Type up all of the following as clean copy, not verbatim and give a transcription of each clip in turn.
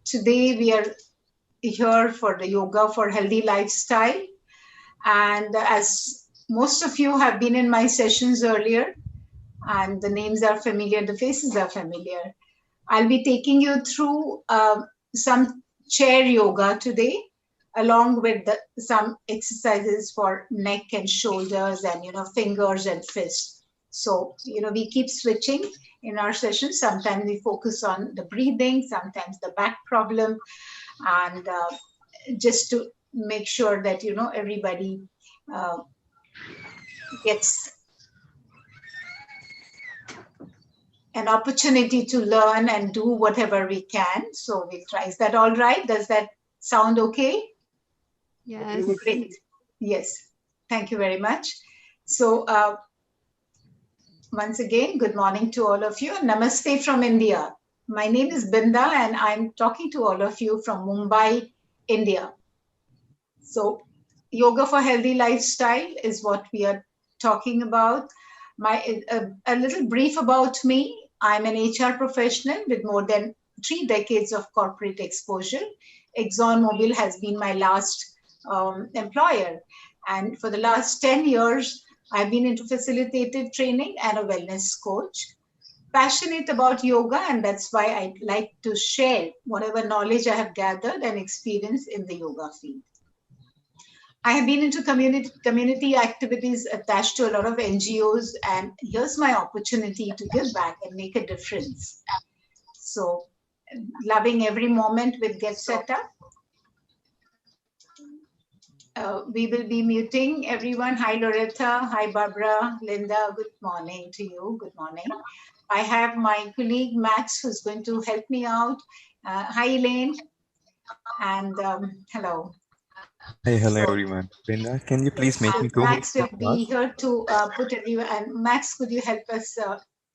Today we are here for the Yoga for Healthy Lifestyle. And as most of you have been in my sessions earlier, and the names are familiar, the faces are familiar, I'll be taking you through some chair yoga today, along with some exercises for neck and shoulders and, fingers and fists. So, we keep switching in our sessions. Sometimes we focus on the breathing, sometimes the back problem, and just to make sure that, everybody uh, gets an opportunity to learn and do whatever we can. So we'll try. Is that all right? Does that sound okay? Yes. Great. Yes. Thank you very much. So once again, good morning to all of you. Namaste from India. My name is Binda and I'm talking to all of you from Mumbai, India. So yoga for healthy lifestyle is what we are talking about. A little brief about me. I'm an HR professional with more than 3 decades of corporate exposure. ExxonMobil has been my last employer, and for the last 10 years, I've been into facilitated training and a wellness coach. Passionate about yoga, and that's why I like to share whatever knowledge I have gathered and experience in the yoga field. I have been into community activities attached to a lot of NGOs, and here's my opportunity to give back and make a difference. So, loving every moment with Get Set Up. We will be muting everyone. Hi, Loretta. Hi, Barbara. Linda, good morning to you. Good morning. I have my colleague Max who's going to help me out. Hi, Elaine. And hello. Hey, hello So, everyone. Brenda, can you please yes, make so me co-host Max for will be class? here to put everyone. And Max, could you help us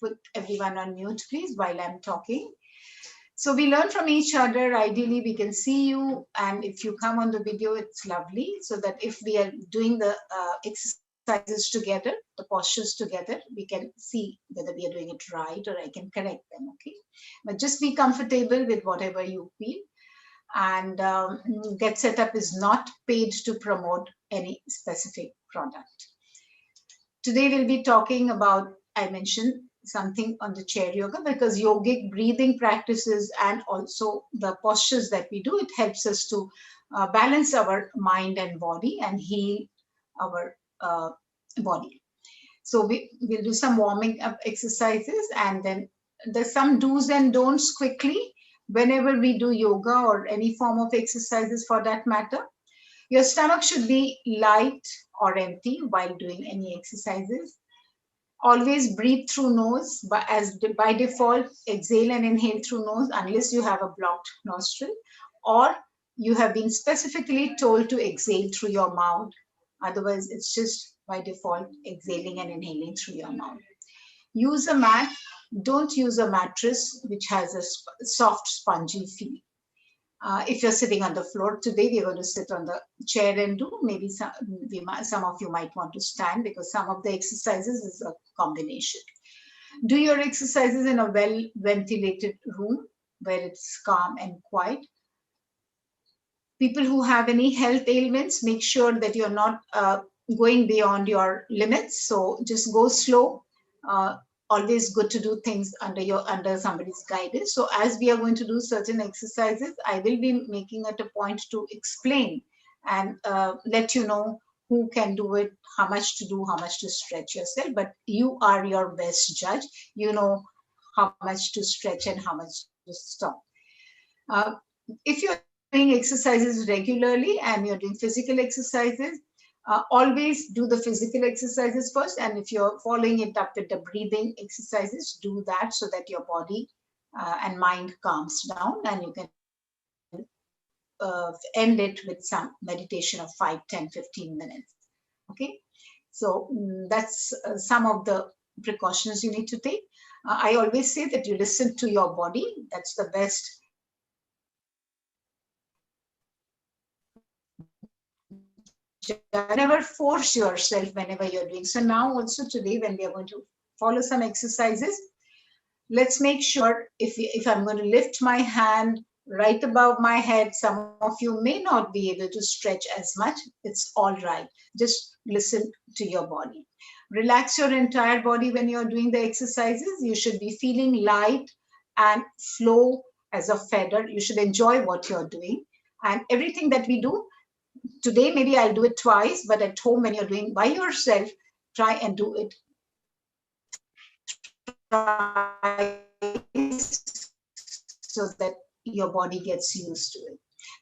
put everyone on mute, please, while I'm talking? So we learn from each other. Ideally, we can see you, and if you come on the video, it's lovely. So that if we are doing the exercises together, the postures together, we can see whether we are doing it right, or I can correct them. Okay, but just be comfortable with whatever you feel. And Get Set Up is not paid to promote any specific product. Today we'll be talking about, I mentioned something on the chair yoga, because yogic breathing practices and also the postures that we do, it helps us to balance our mind and body and heal our body. So we'll do some warming up exercises, and then there's some do's and don'ts quickly whenever we do yoga or any form of exercises for that matter. Your stomach should be light or empty while doing any exercises. Always breathe through nose, but as by default, exhale and inhale through nose unless you have a blocked nostril, or you have been specifically told to exhale through your mouth. Otherwise, it's just by default exhaling and inhaling through your mouth. Use a mat. Don't use a mattress which has a soft, spongy feel. If you're sitting on the floor today, we're going to sit on the chair and do. Maybe some of you might want to stand, because some of the exercises is a combination. Do your exercises in a well ventilated room where it's calm and quiet. People who have any health ailments, make sure that you're not going beyond your limits. So just go slow. Uh, Always good to do things under somebody's guidance. So as we are going to do certain exercises, I will be making it a point to explain and let you know who can do it, how much to do, how much to stretch yourself. But you are your best judge. You know how much to stretch and how much to stop. Uh, if you're doing exercises regularly and you're doing physical exercises, always do the physical exercises first. And if you're following it up with the breathing exercises, do that so that your body and mind calms down, and you can end it with some meditation of 5, 10, 15 minutes. Okay. So that's some of the precautions you need to take. I always say that you listen to your body. That's the best judge. Never force yourself whenever you're doing. So now also today, when we are going to follow some exercises, let's make sure if I'm going to lift my hand right above my head. Some of you may not be able to stretch as much. It's all right. Just listen to your body. Relax your entire body when you're doing the exercises. You should be feeling light and flow as a feather. You should enjoy what you're doing. And everything that we do today, maybe I'll do it twice, but at home, when you're doing by yourself, try and do it so that your body gets used to it.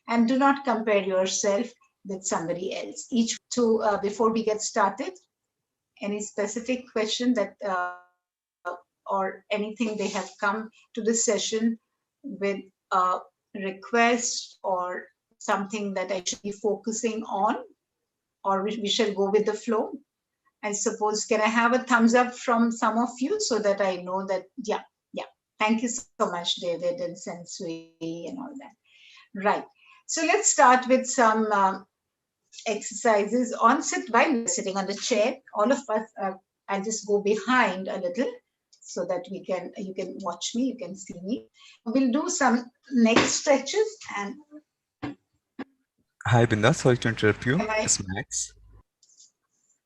And do not compare yourself with somebody else. Each to before we get started, any specific question that or anything they have come to this session with a request or something that I should be focusing on, or we shall go with the flow. I suppose, can I have a thumbs up from some of you so that I know that, yeah. Thank you so much, David and Sensui and all that. Right. So let's start with some exercises on sit while we're sitting on the chair. All of us, I'll just go behind a little so that you can watch me, you can see me. We'll do some neck stretches. And Hi, Binda. Sorry to interrupt you. am I, It's Max.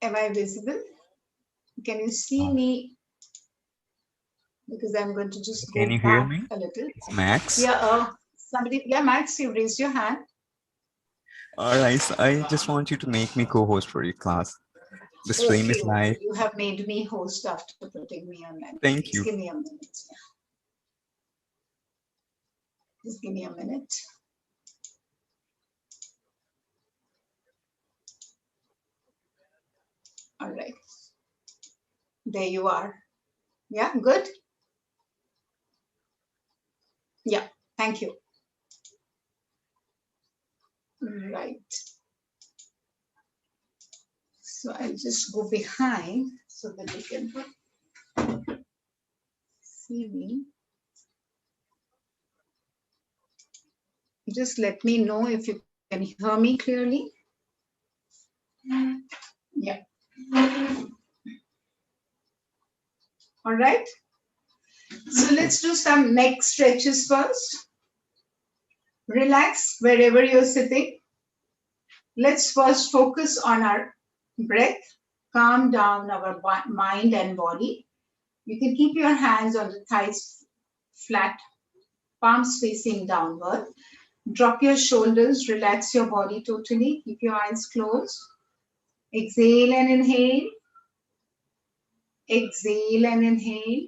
am I visible? Can you see me? Because I'm going to just Can go you hear back me? a little. It's Max. Yeah, somebody, yeah, Max, you raised your hand. All right. So I just want you to make me co-host for your class. The stream is live. You have made me host after putting me on that. Thank Just you. give me a minute. Just give me a minute. All right. There you are. Yeah, good. Yeah, thank you. Right. So I'll just go behind so that you can see me. Just let me know if you can hear me clearly. Yeah. All right. So let's do some neck stretches first. Relax wherever you're sitting. Let's first focus on our breath. Calm down our mind and body. You can keep your hands on the thighs flat, palms facing downward. Drop your shoulders, relax your body totally. Keep your eyes closed. Exhale and inhale. Exhale and inhale.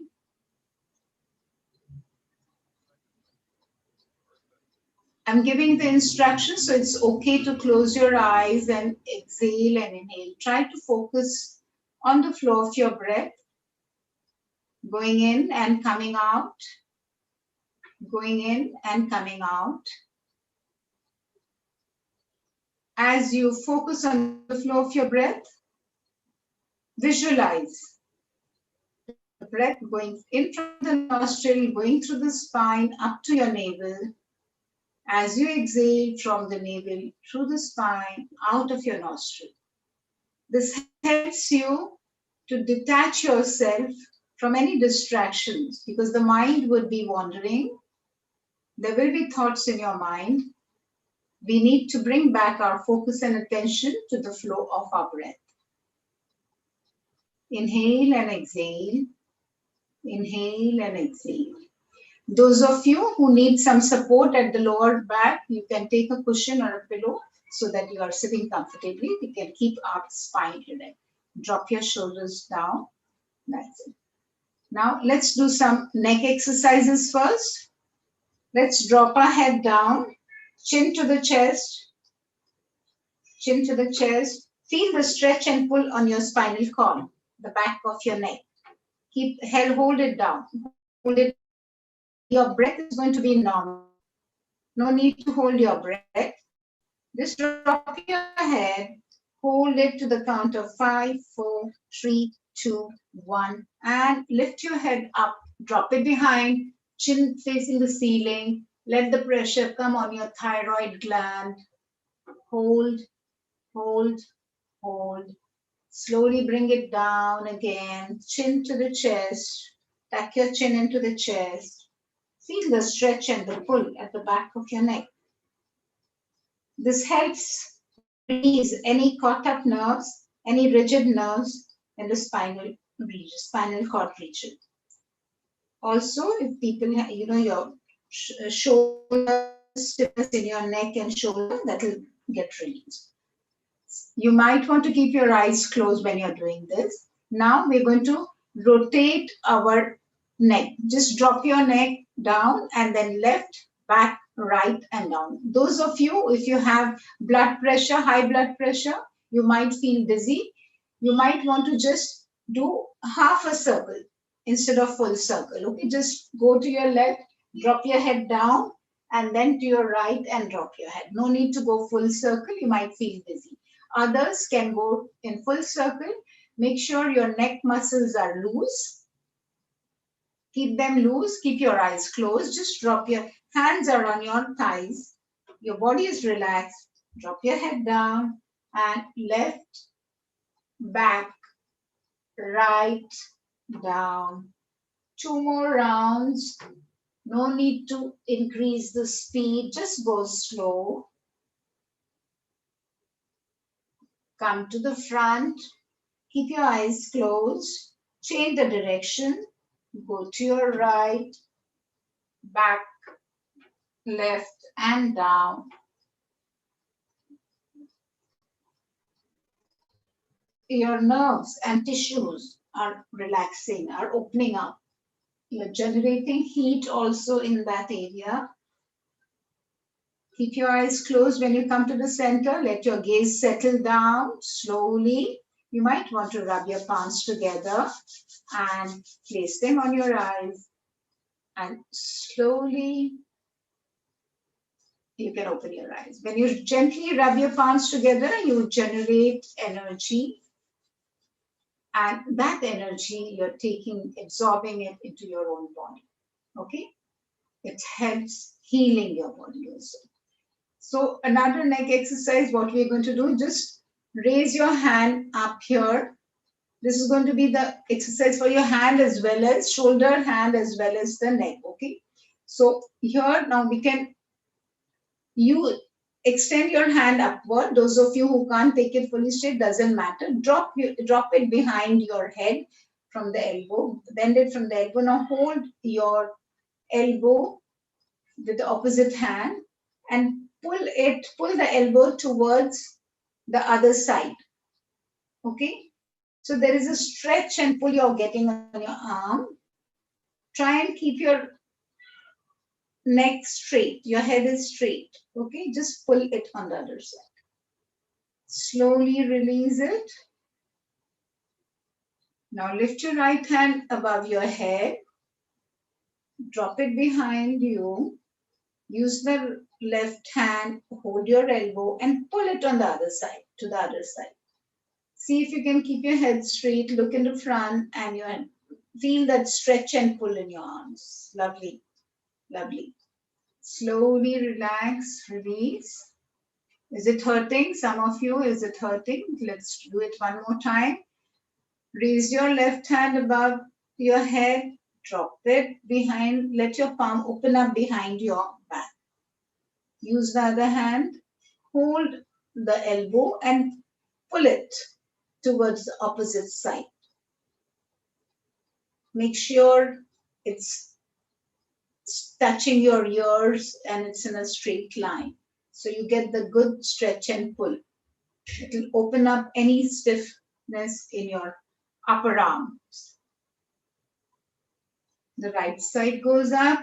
I'm giving the instructions, so it's okay to close your eyes and exhale and inhale. Try to focus on the flow of your breath, going in and coming out, going in and coming out. As you focus on the flow of your breath, visualize the breath going in from the nostril, going through the spine up to your navel. As you exhale from the navel through the spine, out of your nostril. This helps you to detach yourself from any distractions, because the mind would be wandering. There will be thoughts in your mind. We need to bring back our focus and attention to the flow of our breath. Inhale and exhale. Inhale and exhale. Those of you who need some support at the lower back, you can take a cushion or a pillow so that you are sitting comfortably. You can keep our spine erect. Drop your shoulders down. That's it. Now let's do some neck exercises first. Let's drop our head down, chin to the chest, chin to the chest. Feel the stretch and pull on your spinal cord, the back of your neck. Hold it down. Hold it. Your breath is going to be normal. No need to hold your breath. Just drop your head, hold it to the count of 5, 4, 3, 2, 1, and lift your head up. Drop it behind, chin facing the ceiling. Let the pressure come on your thyroid gland. Hold, hold, hold. Slowly bring it down again, chin to the chest. Tuck your chin into the chest. Feel the stretch and the pull at the back of your neck. This helps release any caught up nerves, any rigid nerves in the spinal region, spinal cord region. Also, if people, your shoulder stiffness in your neck and shoulder, that will get released. You might want to keep your eyes closed when you're doing this. Now we're going to rotate our neck. Just drop your neck down and then left, back, right, and down. Those of you, if you have blood pressure, high blood pressure, you might feel dizzy. You might want to just do half a circle instead of full circle. Okay, just go to your left, drop your head down, and then to your right and drop your head. No need to go full circle. You might feel dizzy. Others can go in full circle. Make sure your neck muscles are loose. Keep them loose. Keep your eyes closed. Just drop your hands are on your thighs. Your body is relaxed. Drop your head down and left, back, right, down. 2 more rounds. No need to increase the speed. Just go slow. Come to the front. Keep your eyes closed. Change the direction. Go to your right, back, left, and down. Your nerves and tissues are relaxing, are opening up. You're generating heat also in that area. Keep your eyes closed when you come to the center. Let your gaze settle down slowly. You might want to rub your palms together and place them on your eyes. And slowly, you can open your eyes. When you gently rub your palms together, you generate energy. And that energy, you're taking, absorbing it into your own body. Okay? It helps healing your body also. So another neck exercise, what we're going to do, just raise your hand up here. This is going to be the exercise for your hand as well as shoulder, hand as well as the neck. Okay? So here now you extend your hand upward. Those of you who can't take it fully straight, doesn't matter. Drop it behind your head from the elbow. Bend it from the elbow. Now hold your elbow with the opposite hand and pull the elbow towards the other side. Okay? So there is a stretch and pull you're getting on your arm. Try and keep your neck straight. Your head is straight. Okay? Just pull it on the other side. Slowly release it. Now lift your right hand above your head. Drop it behind you. Use the left hand, hold your elbow and pull it on the other side, to the other side. See if you can keep your head straight, look in the front and you feel that stretch and pull in your arms. Lovely, lovely. Slowly relax, release. Is it hurting? Some of you, is it hurting? Let's do it one more time. Raise your left hand above your head, drop it behind, let your palm open up behind your back. Use the other hand, hold the elbow and pull it towards the opposite side. Make sure it's touching your ears and it's in a straight line. So you get the good stretch and pull. It will open up any stiffness in your upper arms. The right side goes up,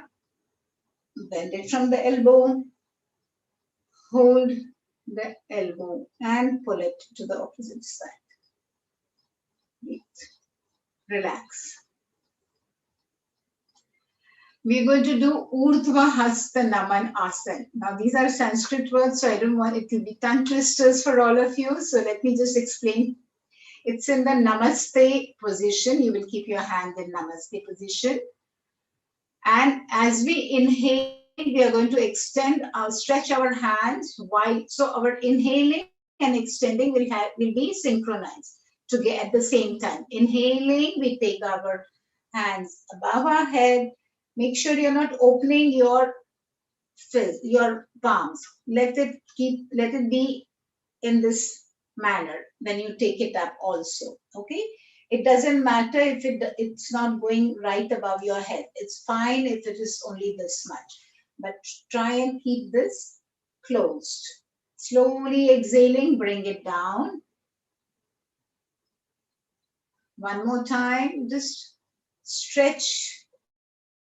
bend it from the elbow, hold the elbow and pull it to the opposite side. Breathe. Relax. We're going to do Urdhva Hasta Naman Asana. Now these are Sanskrit words, so I don't want it to be tongue twisters for all of you. So let me just explain. It's in the Namaste position. You will keep your hand in Namaste position. And as we inhale, we are going to stretch our hands wide. So our inhaling and extending will be synchronized at the same time. Inhaling, we take our hands above our head. Make sure you're not opening your fist, your palms. Let it be in this manner when you take it up also. Okay, it doesn't matter if it's not going right above your head. It's fine if it is only this much, but try and keep this closed. Slowly exhaling, bring it down. One more time, just stretch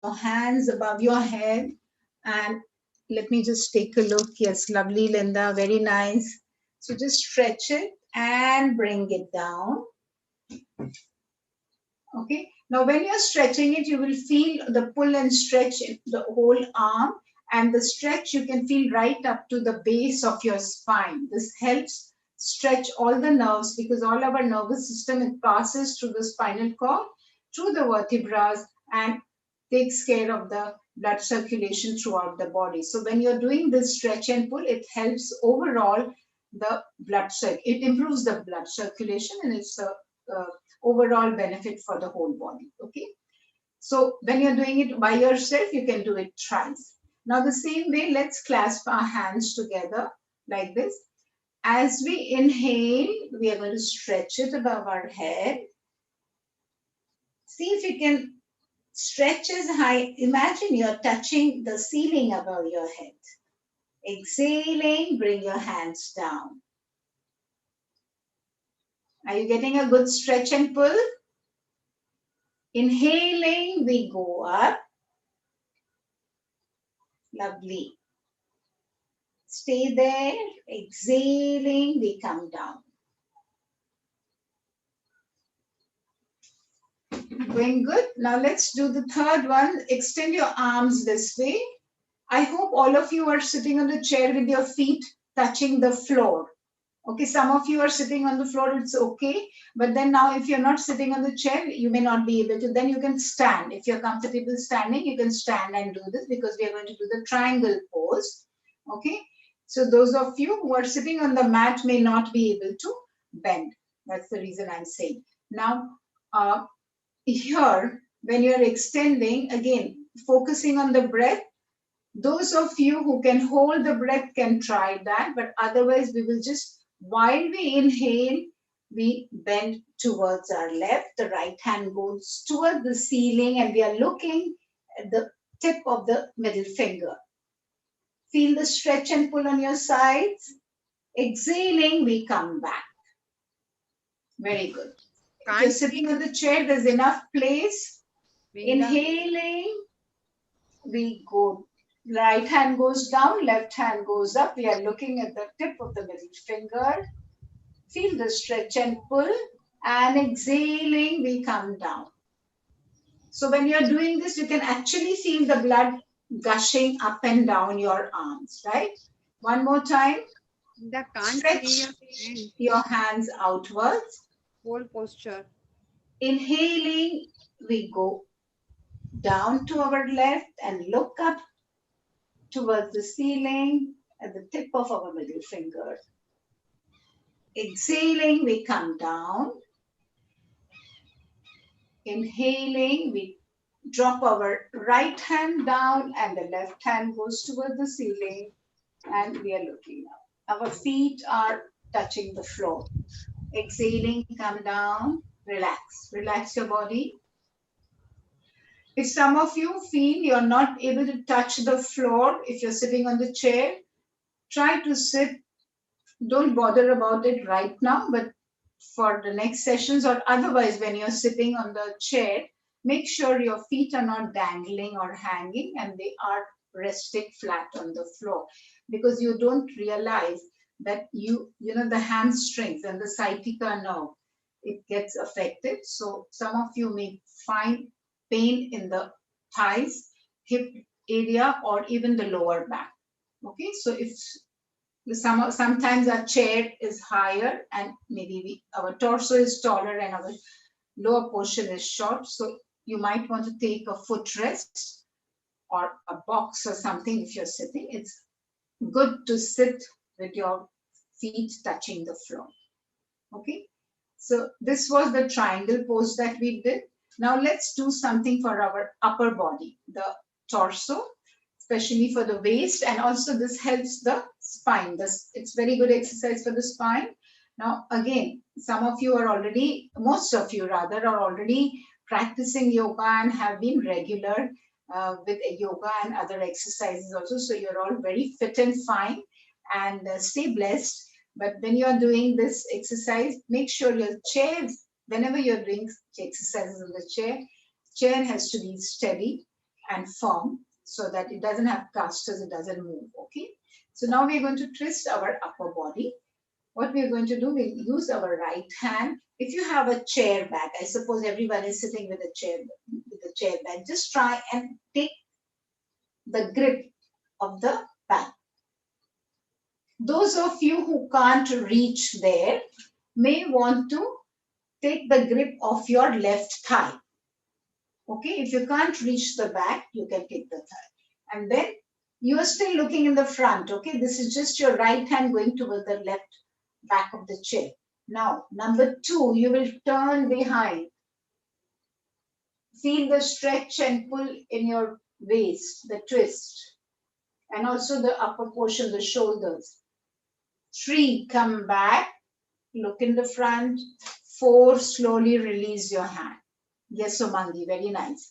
your hands above your head, and let me just take a look. Yes, lovely, Linda, very nice. So just stretch it and bring it down. Okay, now when you're stretching it, you will feel the pull and stretch in the whole arm, and the stretch you can feel right up to the base of your spine. This helps stretch all the nerves, because all our nervous system, it passes through the spinal cord, through the vertebrae, and takes care of the blood circulation throughout the body. So when you're doing this stretch and pull, it helps overall the blood it improves the blood circulation, and it's a overall benefit for the whole body. Okay, so when you're doing it by yourself, you can do it thrice. Now the same way, let's clasp our hands together like this. As we inhale, we are going to stretch it above our head. See if you can stretch as high. Imagine you're touching the ceiling above your head. Exhaling, bring your hands down. Are you getting a good stretch and pull? Inhaling, we go up. Lovely. Stay there. Exhaling, we come down. Going good. Now let's do the third one. Extend your arms this way. I hope all of you are sitting on the chair with your feet touching the floor. Okay, some of you are sitting on the floor, it's okay. But then now if you're not sitting on the chair, you may not be able to. Then you can stand. If you're comfortable standing, you can stand and do this, because we are going to do the triangle pose. Okay, so those of you who are sitting on the mat may not be able to bend. That's the reason I'm saying. Now, here, when you're extending, again, focusing on the breath, those of you who can hold the breath can try that, but otherwise we will just, while we inhale, we bend towards our left, the right hand goes toward the ceiling, and we are looking at the tip of the middle finger. Feel the stretch and pull on your sides. Exhaling, we come back. Very good. If you're sitting on the chair, there's enough place. Inhaling, we go, right hand goes down, left hand goes up. We are looking at the tip of the middle finger. Feel the stretch and pull, and exhaling, we come down. So when you're doing this, you can actually feel the blood gushing up and down your arms, right? One more time. Stretch your hands outwards. Whole posture. Inhaling, we go down to our left and look up towards the ceiling at the tip of our middle finger. Exhaling, we come down. Inhaling, we drop our right hand down, and the left hand goes toward the ceiling, and we are looking up. Our feet are touching the floor. Exhaling, come down, relax. Relax your body. If some of you feel you're not able to touch the floor, if you're sitting on the chair, try to sit. Don't bother about it right now, but for the next sessions or otherwise when you're sitting on the chair, make sure your feet are not dangling or hanging and they are resting flat on the floor, because you don't realize that the hamstrings and the sciatica nerve, it gets affected. So some of you may find pain in the thighs, hip area, or even the lower back. Okay, so if sometimes our chair is higher and maybe our torso is taller and our lower portion is short, so you might want to take a footrest or a box or something if you're sitting. It's good to sit with your feet touching the floor. Okay, so this was the triangle pose that we did. Now let's do something for our upper body, the torso, especially for the waist, and also this helps the spine. It's very good exercise for the spine. Now again, some of you are already, most of you rather, are already practicing yoga and have been regular with yoga and other exercises also. So you're all very fit and fine, and stay blessed. But when you are doing this exercise, make sure your chair, whenever you're doing exercises on the chair has to be steady and firm so that it doesn't have casters, it doesn't move. Okay. So now we're going to twist our upper body. What we're going to do, we'll use our right hand. If you have a chair back, I suppose everyone is sitting with a chair back. Just try and take the grip of the back. Those of you who can't reach there may want to take the grip of your left thigh. Okay, if you can't reach the back, you can take the thigh. And then you are still looking in the front. Okay, this is just your right hand going towards the left back of the chair. Now, number 2, you will turn behind. Feel the stretch and pull in your waist, the twist, and also the upper portion, the shoulders. 3, come back, look in the front. 4, slowly release your hand. Yes, Somangi, very nice.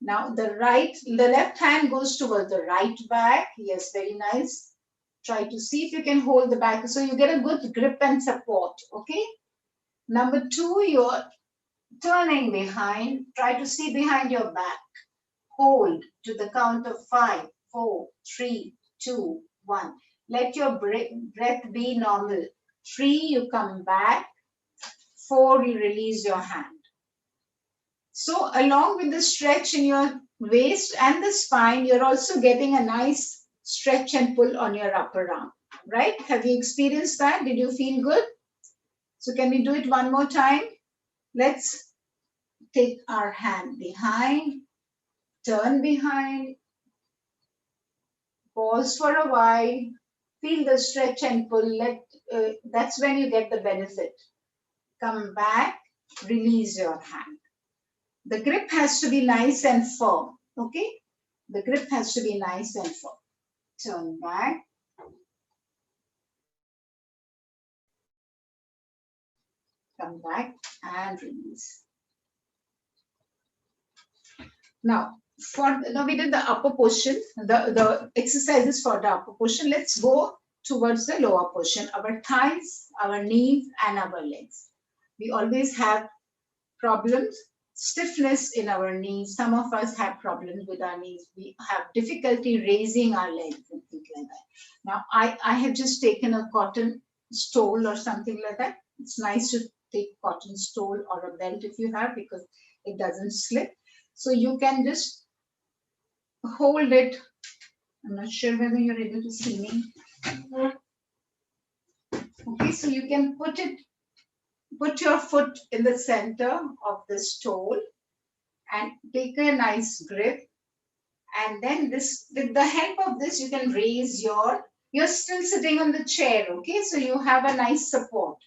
Now the left hand goes towards the right back. Yes, very nice. Try to see if you can hold the back so you get a good grip and support. Okay. Number 2, you're turning behind. Try to see behind your back. Hold to the count of 5, 4, 3, 2, 1. Let your breath be normal. 3, you come back. 4, you release your hand. So along with the stretch in your waist and the spine, you're also getting a nice stretch and pull on your upper arm, right? Have you experienced that? Did you feel good? So can we do it one more time? Let's take our hand behind, turn behind, pause for a while, feel the stretch and pull. That's when you get the benefit. Come back, release your hand. The grip has to be nice and firm, okay? The grip has to be nice and firm. Turn back. Come back and release. Now we did the upper portion, the exercises for the upper portion. Let's go towards the lower portion, our thighs, our knees, and our legs. We always have problems, stiffness in our knees. Some of us have problems with our knees. We have difficulty raising our legs and things like that. Now, I have just taken a cotton stole or something like that. It's nice to take cotton stole or a belt if you have, because it doesn't slip. So you can just hold it. I'm not sure whether you're able to see me. Okay, so you can put your foot in the center of the stole and take a nice grip. And then with the help of this, you can raise you're still sitting on the chair, okay? So you have a nice support.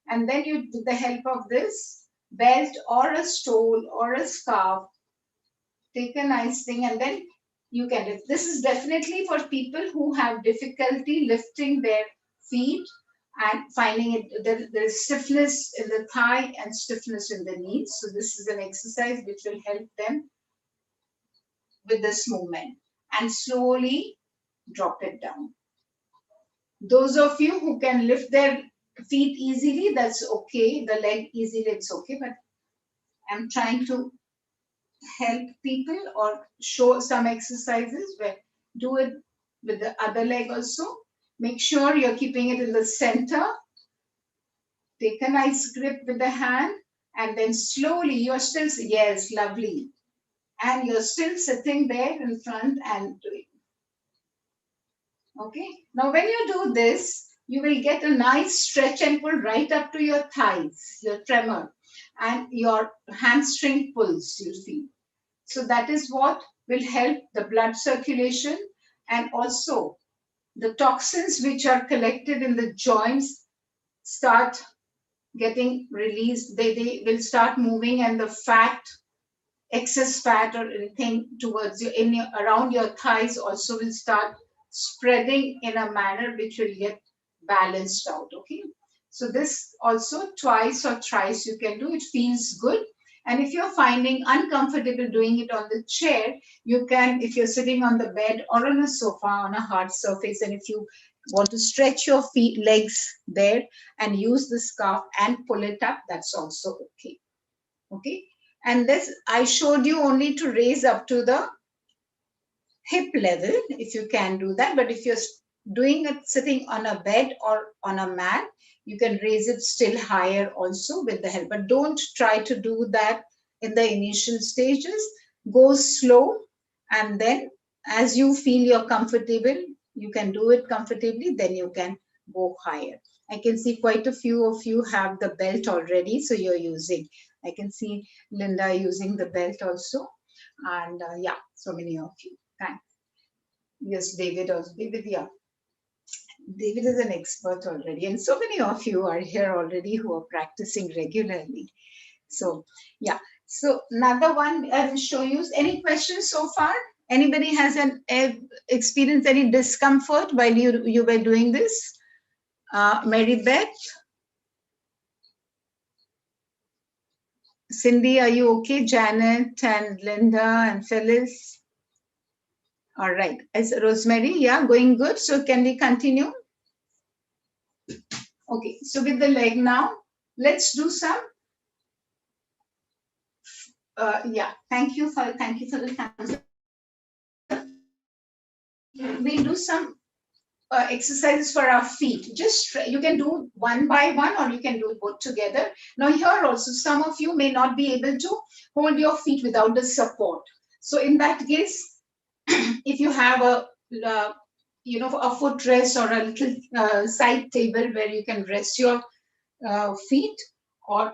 And then with the help of this belt or a stole or a scarf, take a nice thing, and then you can lift. This is definitely for people who have difficulty lifting their feet and finding it, there's stiffness in the thigh and stiffness in the knees. So this is an exercise which will help them with this movement, and slowly drop it down. Those of you who can lift their feet easily, that's okay. The leg easily, it's okay. But I'm trying to help people or show some exercises where do it with the other leg also. Make sure you're keeping it in the center. Take a nice grip with the hand, and then slowly you're still, yes, lovely. And you're still sitting there in front and doing. Okay. Now when you do this, you will get a nice stretch and pull right up to your thighs, your tremor, and your hamstring pulls, you feel. So that is what will help the blood circulation, and also the toxins which are collected in the joints start getting released. They will start moving, and the fat excess fat or anything towards you around your thighs also will start spreading in a manner which will get balanced out. Okay, so this also twice or thrice you can do. It feels good. And if you're finding uncomfortable doing it on the chair, you can, if you're sitting on the bed or on a sofa on a hard surface, and if you want to stretch your feet legs there and use the scarf and pull it up, that's also okay. Okay, and this I showed you only to raise up to the hip level, if you can do that. But if you're doing it sitting on a bed or on a mat, you can raise it still higher also with the help. But don't try to do that in the initial stages. Go slow, and then as you feel you're comfortable, you can do it comfortably, then you can go higher. I can see quite a few of you have the belt already, so you're using. I can see Linda using the belt also. And yeah, so many of you. Thanks. Yes, David also. David, yeah. David is an expert already. And so many of you are here already who are practicing regularly. So, yeah. So, another one I will show you. Any questions so far? Anybody has an experienced any discomfort while you were doing this? Mary Beth? Cindy, are you okay? Janet and Linda and Phyllis? All right. As Rosemary, yeah, going good. So can we continue? Okay. So with the leg now, let's do some. Yeah. Thank you for the thumbs up. We'll do some exercises for our feet. Just you can do one by one, or you can do both together. Now here also, some of you may not be able to hold your feet without the support. So in that case, if you have a a footrest or a little side table where you can rest your feet, or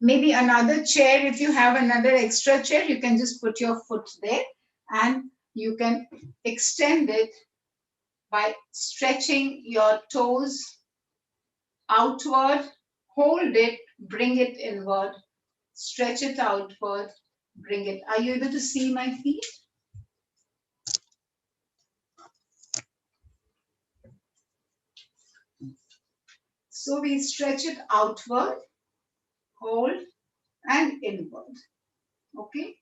maybe another chair. If you have another extra chair, you can just put your foot there, and you can extend it by stretching your toes outward, hold it, bring it inward, stretch it outward, bring it. Are you able to see my feet? So we stretch it outward, hold, and inward. Okay.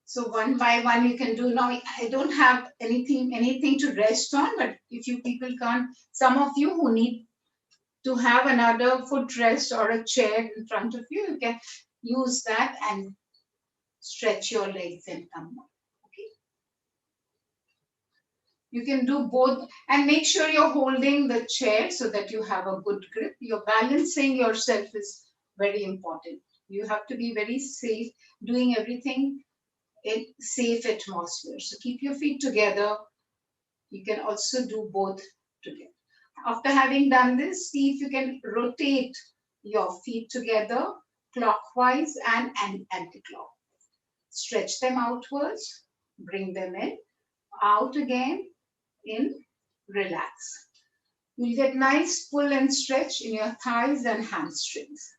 So one by one you can do. Now I don't have anything to rest on, but if you people can't, some of you who need to have another footrest or a chair in front of you, you can use that and stretch your legs and come up. Okay. You can do both, and make sure you're holding the chair so that you have a good grip. You're balancing yourself is very important. You have to be very safe, doing everything in safe atmosphere. So keep your feet together. You can also do both together. After having done this, see if you can rotate your feet together clockwise and anti-clockwise. Stretch them outwards, bring them in, out again, in, relax. You'll get nice pull and stretch in your thighs and hamstrings.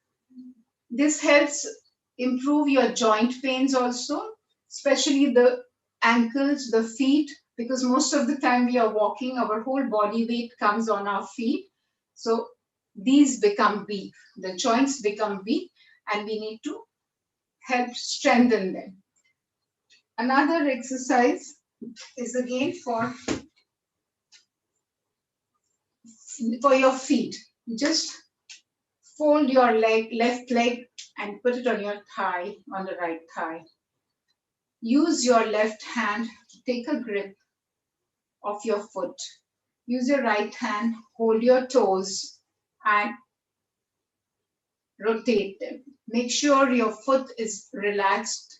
This helps improve your joint pains also, especially the ankles, the feet, because most of the time we are walking, our whole body weight comes on our feet. So these become weak, the joints become weak, and we need to help strengthen them. Another exercise is again for your feet. Just fold your left leg and put it on your thigh, on the right thigh. Use your left hand to take a grip of your foot. Use your right hand, hold your toes, and rotate them. Make sure your foot is relaxed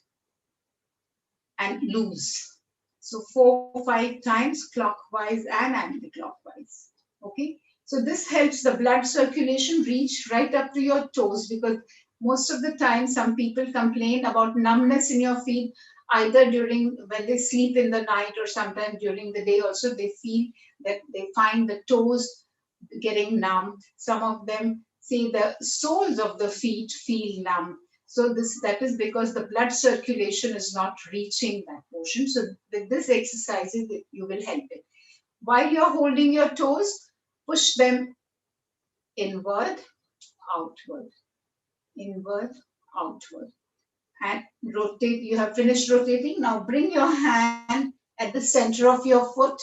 and loose. So 4 or 5 times clockwise and anti-clockwise. Okay. So this helps the blood circulation reach right up to your toes, because most of the time some people complain about numbness in your feet, either during when they sleep in the night or sometimes during the day also. They feel that they find the toes getting numb. Some of them say the soles of the feet feel numb. So that is because the blood circulation is not reaching that portion. So with this exercise, you will help it. While you're holding your toes, push them inward, outward, inward, outward. And rotate. You have finished rotating. Now bring your hand at the center of your foot.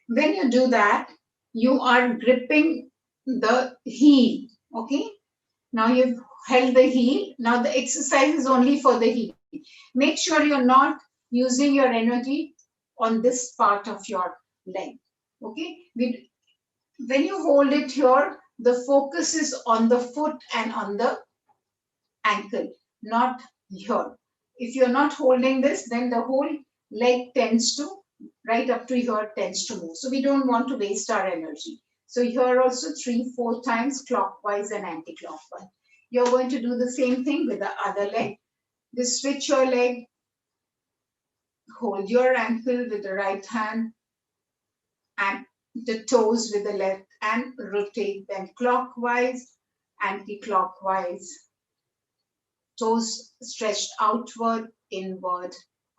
When you do that, you are gripping the heel. Okay. Now you've held the heel. Now the exercise is only for the heel. Make sure you're not using your energy on this part of your leg. Okay. When you hold it here, the focus is on the foot and on the ankle, not here. If you're not holding this, then the whole leg tends to, right up to here, tends to move. So we don't want to waste our energy. So here also 3-4 times clockwise and anti-clockwise. You're going to do the same thing with the other leg. Just switch your leg, hold your ankle with the right hand and the toes with the left, and rotate them clockwise, anti-clockwise. Toes stretched outward, inward,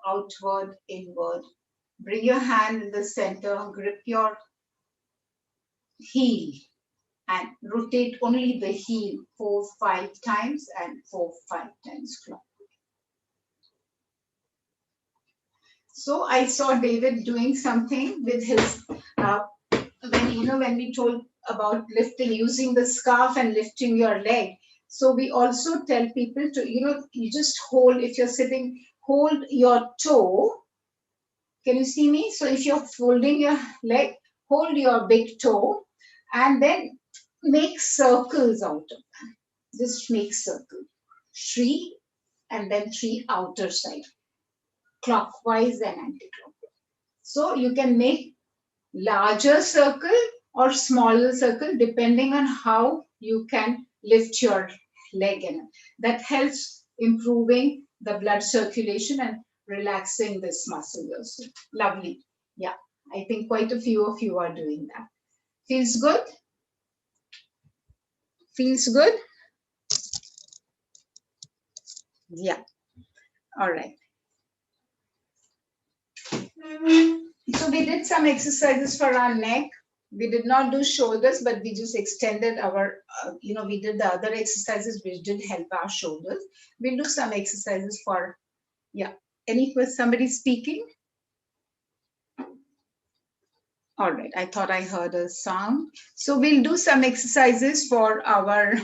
outward, inward. Bring your hand in the center, grip your heel and rotate only the heel 4-5 times and 4-5 times clockwise. So I saw David doing something with his, when we told about lifting, using the scarf and lifting your leg. So we also tell people to, you just hold, if you're sitting, hold your toe. Can you see me? So if you're folding your leg, hold your big toe and then make circles out of that. Just make circles. 3 and then 3 outer side, clockwise and anti-clockwise. So you can make larger circle or smaller circle depending on how you can lift your leg in. That helps improving the blood circulation and relaxing this muscle also. Lovely. Yeah, I think quite a few of you are doing that. Feels good? Feels good? Yeah. All right. So we did some exercises for our neck. We did not do shoulders, but we just extended our, we did the other exercises which did help our shoulders. We'll do some exercises for, yeah. Somebody speaking? All right, I thought I heard a sound. So we'll do some exercises for our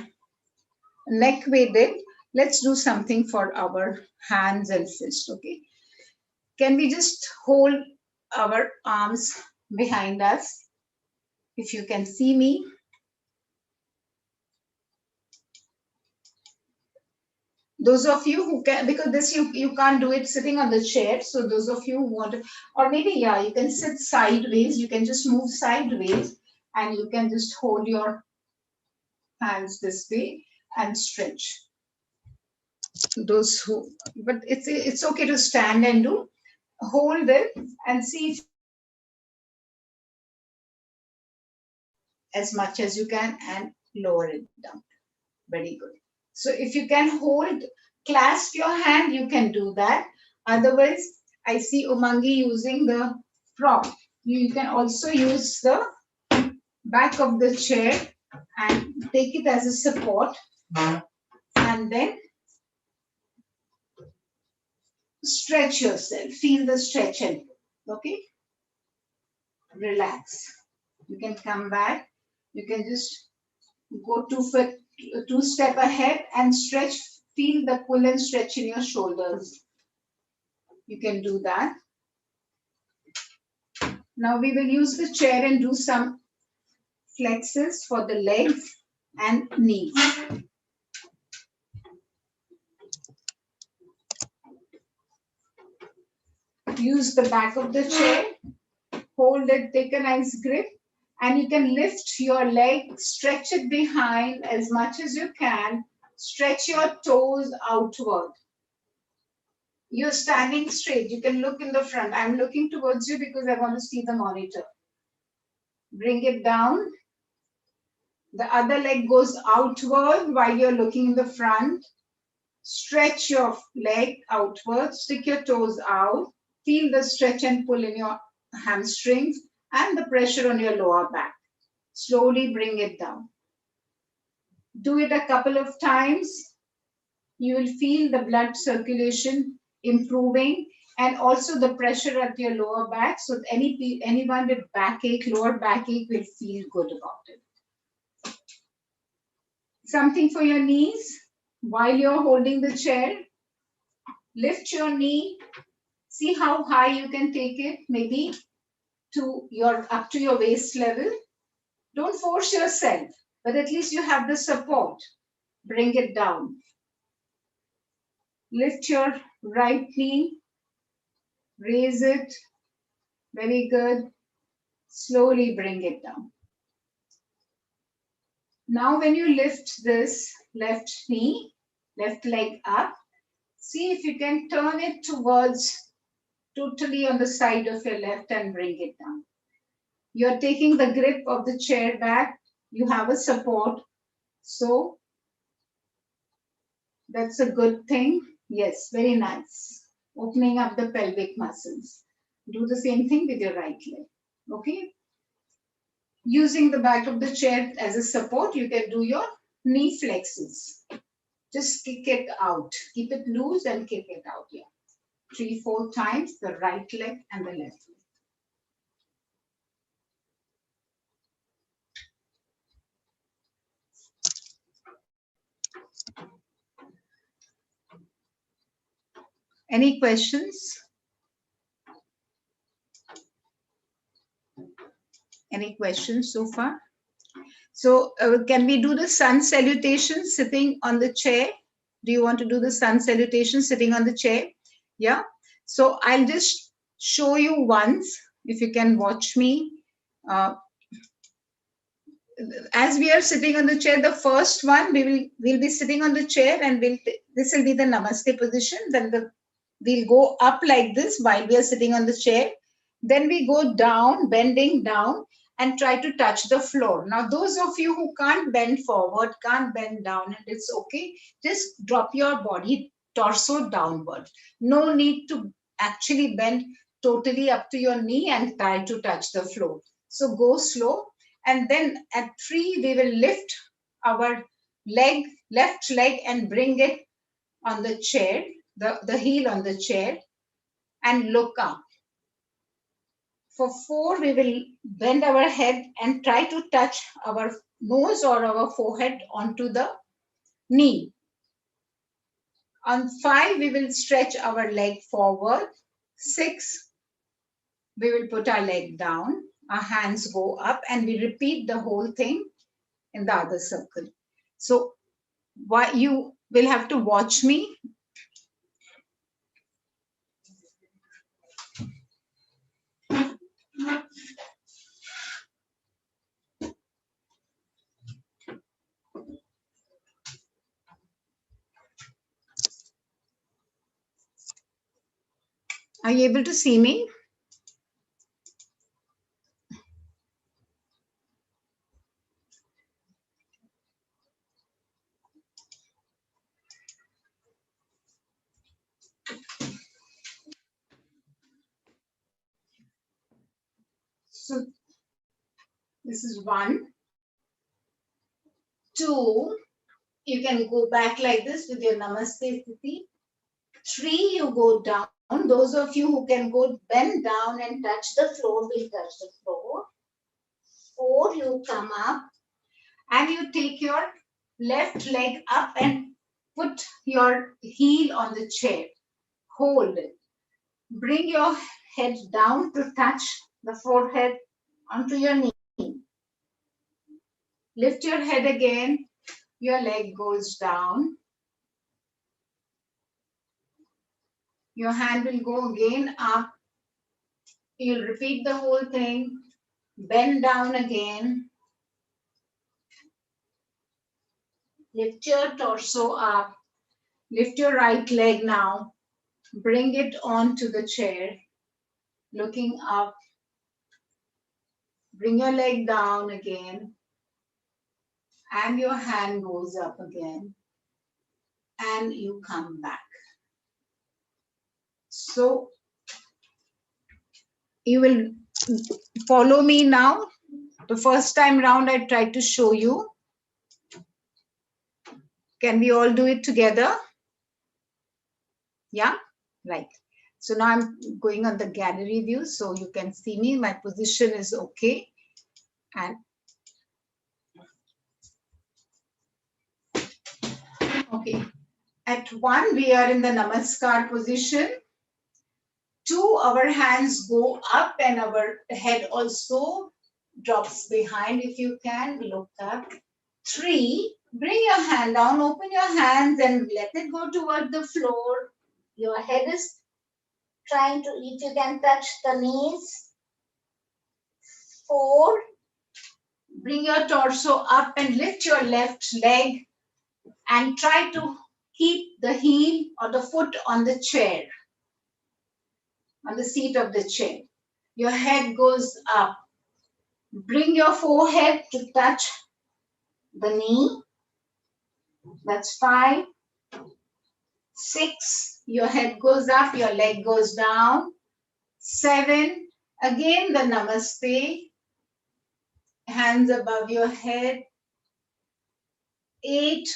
neck we did. Let's do something for our hands and fists, okay? Can we just hold our arms behind us? If you can see me. Those of you who can, because this you can't do it sitting on the chair. So those of you who want to, or maybe, yeah, you can sit sideways. You can just move sideways and you can just hold your hands this way and stretch. Those who, but it's okay to stand and do. Hold it and see if as much as you can and lower it down. Very good. So if you can hold, clasp your hand, you can do that. Otherwise, I see Umangi using the prop. You can also use the back of the chair and take it as a support. And then stretch yourself. Feel the stretch and okay? Relax. You can come back. You can just go 2 step ahead and stretch. Feel the pull and stretch in your shoulders. You can do that. Now we will use the chair and do some flexes for the legs and knees. Use the back of the chair. Hold it, take a nice grip. And you can lift your leg, stretch it behind as much as you can. Stretch your toes outward. You're standing straight. You can look in the front. I'm looking towards you because I want to see the monitor. Bring it down. The other leg goes outward while you're looking in the front. Stretch your leg outward, stick your toes out, feel the stretch and pull in your hamstrings and the pressure on your lower back. Slowly bring it down. Do it a couple of times. You will feel the blood circulation improving and also the pressure at your lower back. So anyone with backache, lower backache will feel good about it. Something for your knees while you're holding the chair. Lift your knee. See how high you can take it, maybe up to your waist level. Don't force yourself, but at least you have the support. Bring it down. Lift your right knee. Raise it. Very good. Slowly bring it down. Now when you lift this left knee, left leg up, see if you can turn it towards totally on the side of your left and bring it down. You're taking the grip of the chair back. You have a support. So that's a good thing. Yes, very nice. Opening up the pelvic muscles. Do the same thing with your right leg. Okay. Using the back of the chair as a support, you can do your knee flexes. Just kick it out. Keep it loose and kick it out here. 3-4 times, the right leg and the left leg. Any questions? Any questions so far? So can we do the sun salutation sitting on the chair? Do you want to do the sun salutation sitting on the chair? Yeah. So I'll just show you once, if you can watch me. As we are sitting on the chair, the first one, we'll be sitting on the chair and this will be the namaste position. Then we'll go up like this while we are sitting on the chair. Then we go down, bending down and try to touch the floor. Now, those of you who can't bend forward, can't bend down, and it's okay, just drop your body torso downward. No need to actually bend totally up to your knee and try to touch the floor. So go slow. And then at 3, we will lift our leg, left leg, and bring it on the chair, the heel on the chair, and look up. For 4, we will bend our head and try to touch our nose or our forehead onto the knee. On 5, we will stretch our leg forward. 6, we will put our leg down. Our hands go up and we repeat the whole thing in the other circle. So you will have to watch me. Are you able to see me? So this is 1, 2. You can go back like this with your namaste sthiti. 3, you go down. Those of you who can go bend down and touch the floor will touch the floor. 4, you come up and you take your left leg up and put your heel on the chair. Hold it. Bring your head down to touch the forehead onto your knee. Lift your head again. Your leg goes down. Your hand will go again up. You'll repeat the whole thing. Bend down again. Lift your torso up. Lift your right leg now. Bring it onto the chair. Looking up. Bring your leg down again. and your hand goes up again and you come back. So you will follow me now. The first time round I tried to show you. Can we all do it together? Yeah, right. So now I'm going on the gallery view so you can see me. My position is okay. And okay, at 1 we are in the Namaskar position. 2, our hands go up and our head also drops behind. If you can, look up. 3, bring your hand down, open your hands and let it go toward the floor. Your head is trying to, if you can touch the knees. 4, bring your torso up and lift your left leg and try to keep the heel or the foot on the chair, on the seat of the chair. Your head goes up. Bring your forehead to touch the knee. That's 5. 6, your head goes up, your leg goes down. 7, again the namaste, hands above your head. 8,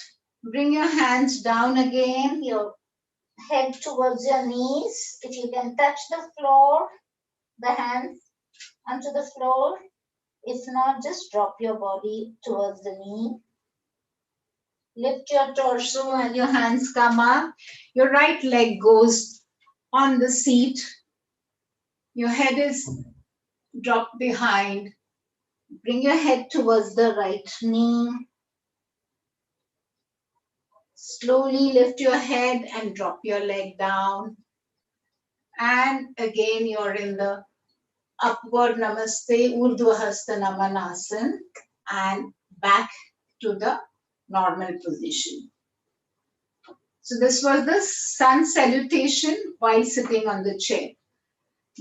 bring your hands down again, your head towards your knees. If you can touch the floor, the hands onto the floor. If not, just drop your body towards the knee. Lift your torso and your hands come up. Your right leg goes on the seat. Your head is dropped behind. Bring your head towards the right knee. Slowly lift your head and drop your leg down. And again, you're in the upward namaste, Urdhva Hasta Namanasana, and back to the normal position. So this was the sun salutation while sitting on the chair.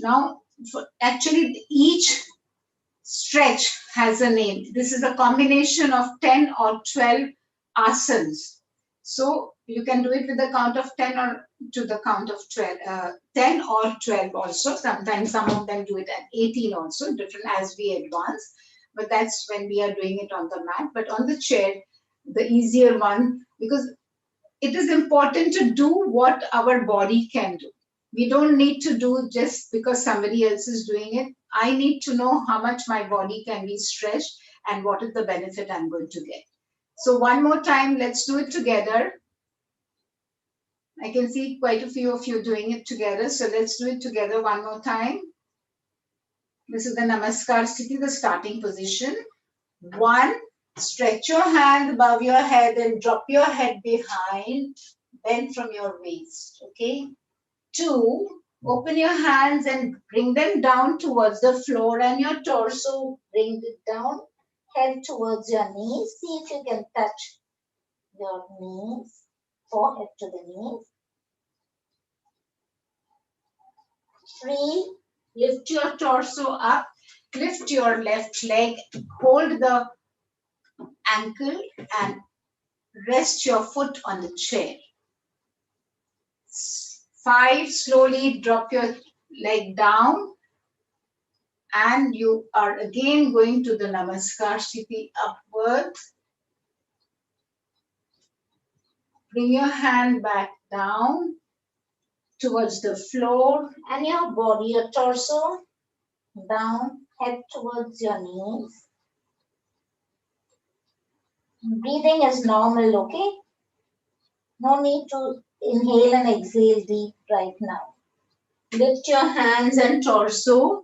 Now, actually, each stretch has a name. This is a combination of 10 or 12 asanas. So you can do it with the count of 10 or to the count of 12, 10 or 12 also. Sometimes some of them do it at 18 also, different as we advance. But that's when we are doing it on the mat. But on the chair, the easier one, because it is important to do what our body can do. We don't need to do just because somebody else is doing it. I need to know how much my body can be stretched and what is the benefit I'm going to get. So one more time, let's do it together. I can see quite a few of you doing it together. So let's do it together one more time. This is the Namaskar Sthiti, the starting position. 1, stretch your hand above your head and drop your head behind, bend from your waist, okay? 2, open your hands and bring them down towards the floor and your torso, bring it down, head towards your knees. See if you can touch your knees, forehead to the knees. 3, lift your torso up, lift your left leg, hold the ankle and rest your foot on the chair. 5, slowly drop your leg down and you are again going to the Namaskar Sthiti upwards. Bring your hand back down towards the floor and your body, your torso down, head towards your knees. Breathing is normal, okay? No need to inhale and exhale deep right now. Lift your hands and torso.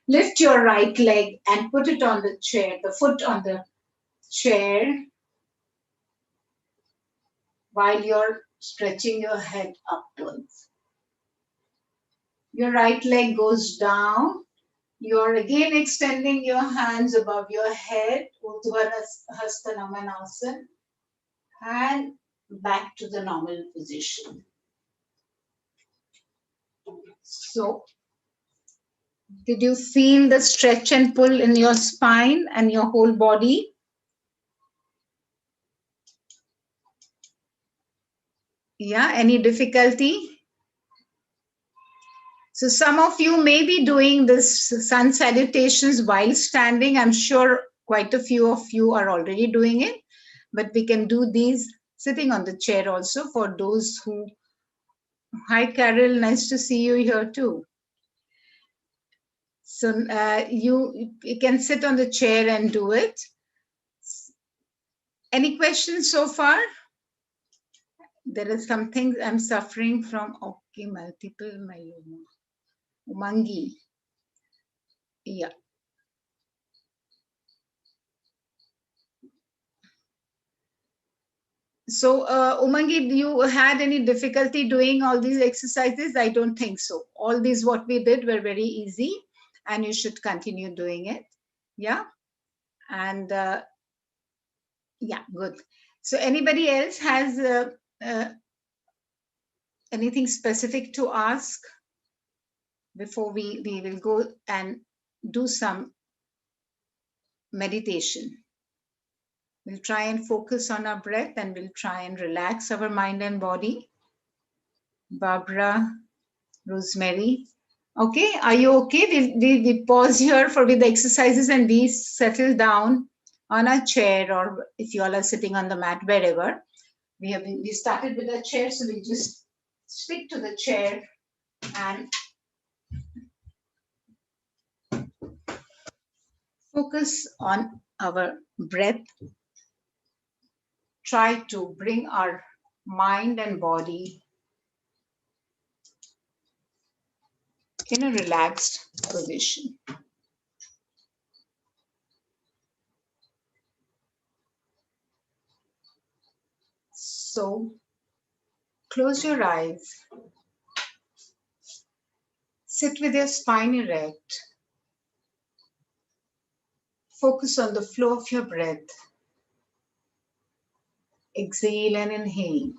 Lift your right leg and put it on the chair, the foot on the chair, while you're stretching your head upwards. Your right leg goes down. You're again extending your hands above your head, Urdhva Hasta Namanasana, and back to the normal position. So, did you feel the stretch and pull in your spine and your whole body? Yeah, any difficulty? So some of you may be doing this sun salutations while standing. I'm sure quite a few of you are already doing it, but we can do these sitting on the chair also for those who. Hi, Carol. Nice to see you here too. So you can sit on the chair and do it. Any questions so far? There is something I'm suffering from. Okay, multiple myeloma. Umangi. Yeah. So, Umangi, you had any difficulty doing all these exercises? I don't think so. All these what we did were very easy, and you should continue doing it. Yeah. And yeah, good. So, anybody else has uh, anything specific to ask before we will go and do some meditation? We'll try and focus on our breath and we'll try and relax our mind and body. Barbara, Rosemary. Okay, are you okay? We pause here for with the exercises and we settle down on a chair, or if you all are sitting on the mat, wherever. We started with a chair, so we just stick to the chair and focus on our breath. Try to bring our mind and body in a relaxed position. So close your eyes. Sit with your spine erect. Focus on the flow of your breath. Exhale and inhale.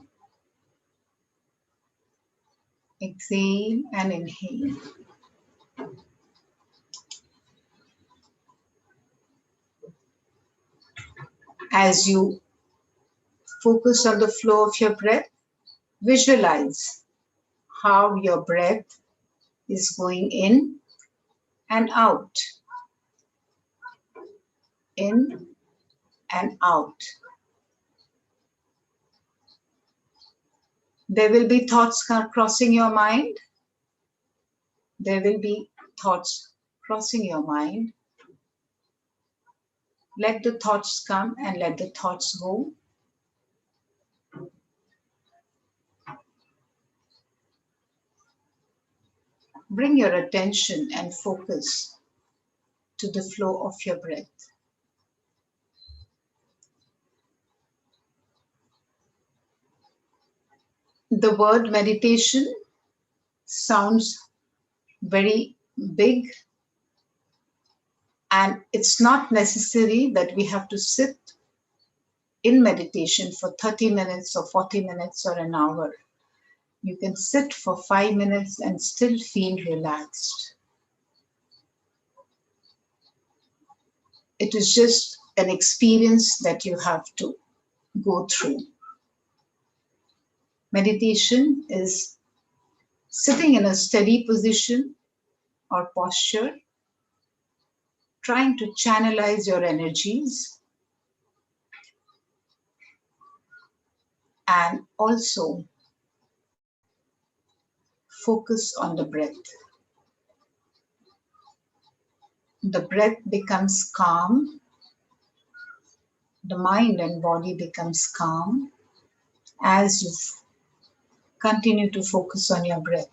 Exhale and inhale. As you focus on the flow of your breath, visualize how your breath is going in and out. In and out. There will be thoughts crossing your mind. There will be thoughts crossing your mind. Let the thoughts come and let the thoughts go. Bring your attention and focus to the flow of your breath. The word meditation sounds very big, and it's not necessary that we have to sit in meditation for 30 minutes or 40 minutes or an hour. You can sit for 5 minutes and still feel relaxed. It is just an experience that you have to go through. Meditation is sitting in a steady position or posture, trying to channelize your energies, and also focus on the breath. The breath becomes calm, the mind and body becomes calm as you continue to focus on your breath.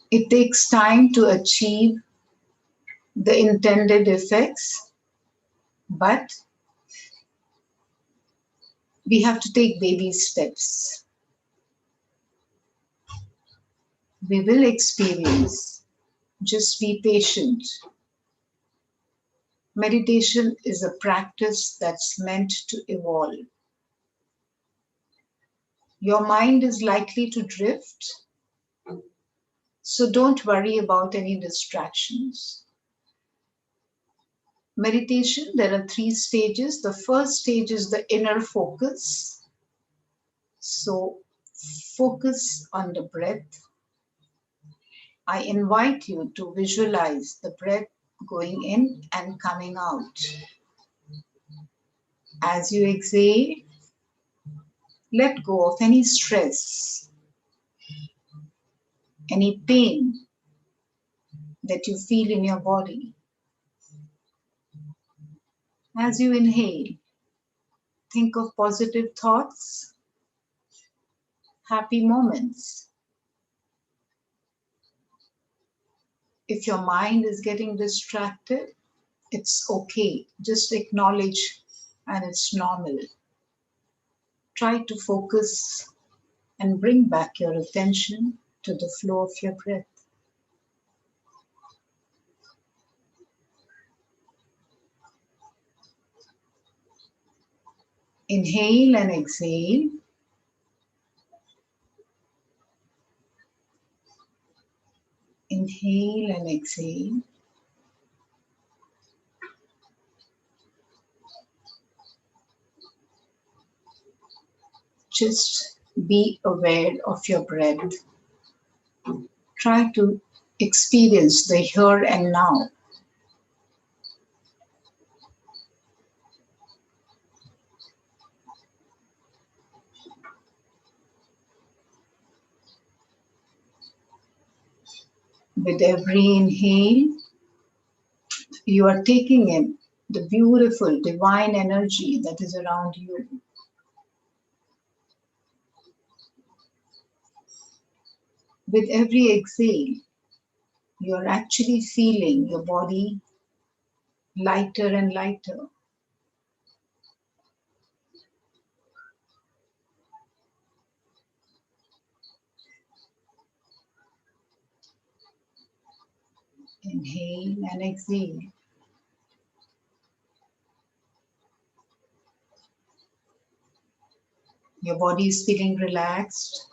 It takes time to achieve the intended effects, but we have to take baby steps. We will experience. Just be patient. Meditation is a practice that's meant to evolve. Your mind is likely to drift, so don't worry about any distractions. Meditation, there are 3 stages. The first stage is the inner focus. So focus on the breath. I invite you to visualize the breath going in and coming out. As you exhale, let go of any stress, any pain that you feel in your body. As you inhale, think of positive thoughts, happy moments. If your mind is getting distracted, it's okay. Just acknowledge, and it's normal. Try to focus and bring back your attention to the flow of your breath. Inhale and exhale. Inhale and exhale. Just be aware of your breath. Try to experience the here and now. With every inhale, you are taking in the beautiful divine energy that is around you. With every exhale, you are actually feeling your body lighter and lighter. Inhale and exhale. Your body is feeling relaxed.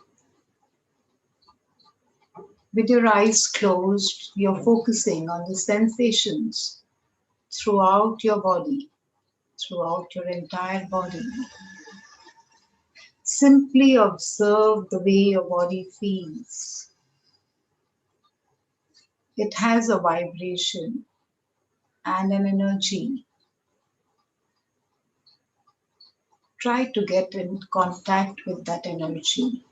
With your eyes closed, you're focusing on the sensations throughout your body, throughout your entire body. Simply observe the way your body feels. It has a vibration and an energy. Try to get in contact with that energy.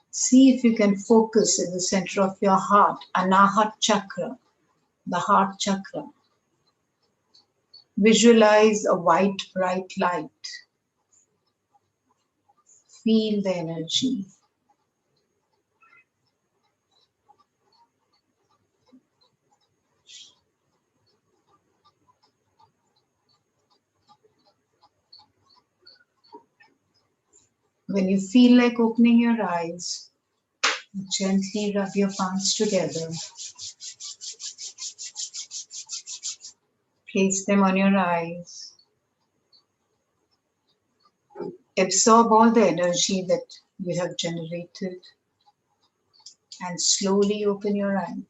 See if you can focus in the center of your heart, Anahat chakra, the heart chakra. Visualize a white, bright light. Feel the energy. When you feel like opening your eyes, gently rub your palms together. Place them on your eyes. Absorb all the energy that you have generated and slowly open your eyes.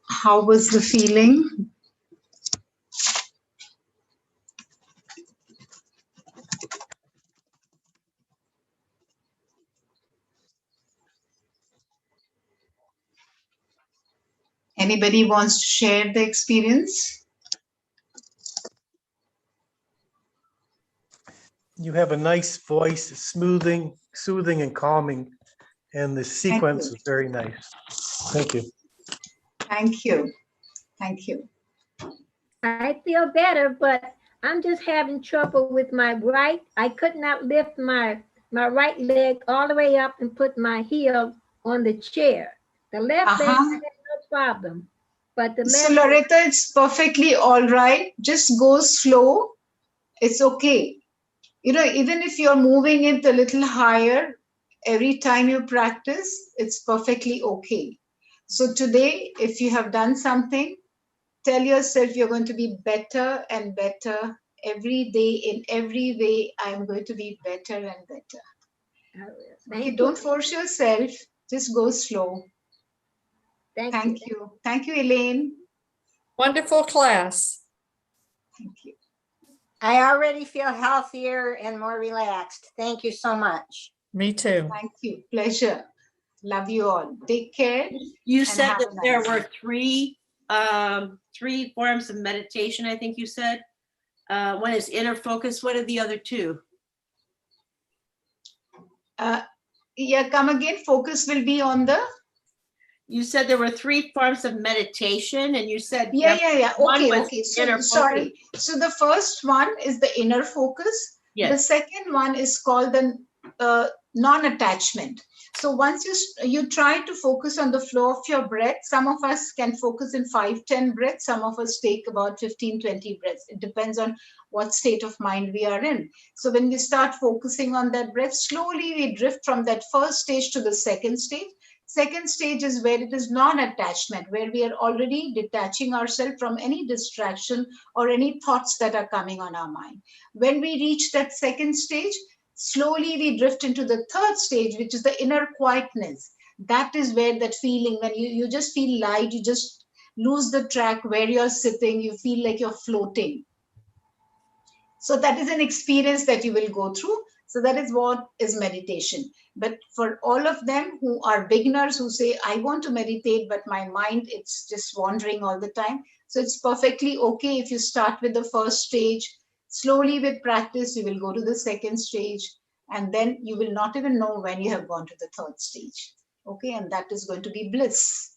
How was the feeling? Anybody wants to share the experience? You have a nice voice, soothing and calming, and the sequence is very nice. Thank you. Thank you. Thank you. I feel better, but I'm just having trouble with my right. I could not lift my right leg all the way up and put my heel on the chair. The left leg, I had no problem. But the left. So Loretta, it's perfectly all right. Just go slow. It's okay. You know, even if you're moving it a little higher, every time you practice, it's perfectly okay. So today, if you have done something, tell yourself you're going to be better and better every day, in every way, I'm going to be better and better. I will. Okay, Thank don't you. force yourself. Just go slow. Thank you. Thank you. Thank you, Elaine. Wonderful class. Thank you. I already feel healthier and more relaxed. Thank you so much. Me too. Thank you. Pleasure. Love you all. Take care. You And said have that a there nice were three forms of meditation, I think you said. One is inner focus. What are the other two? Yeah, come again. Focus will be on the. You said there were three forms of meditation, and you said Yeah. one Okay, was okay. So inner focus. sorry. So the first one is the inner focus. The Yes. second one is called the non-attachment. So once you try to focus on the flow of your breath, some of us can focus in 5-10 breaths. Some of us take about 15-20 breaths. It depends on what state of mind we are in. So when we start focusing on that breath, slowly we drift from that first stage to the second stage. Second stage is where it is non-attachment, where we are already detaching ourselves from any distraction or any thoughts that are coming on our mind. When we reach that second stage, slowly we drift into the third stage, which is the inner quietness. That is where that feeling, when you just feel light, you just lose the track where you're sitting, you feel like you're floating. So that is an experience that you will go through. So that is what is meditation. But for all of them who are beginners who say, I want to meditate, but my mind, it's just wandering all the time. So it's perfectly okay if you start with the first stage. Slowly with practice, you will go to the second stage, and then you will not even know when you have gone to the third stage. Okay, and that is going to be bliss.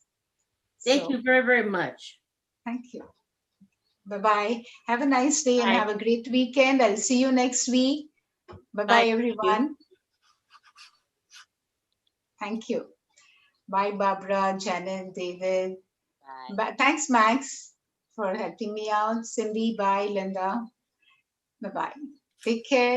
Thank So, you very, very much. Thank you. Bye-bye. Have a nice day and Bye. have a great weekend. I'll see you next week. Bye-bye, Bye. everyone. Thank you. Bye, Barbara, Janet, David. Bye. Thanks, Max, for helping me out. Cindy, bye, Linda. Bye-bye. Take care.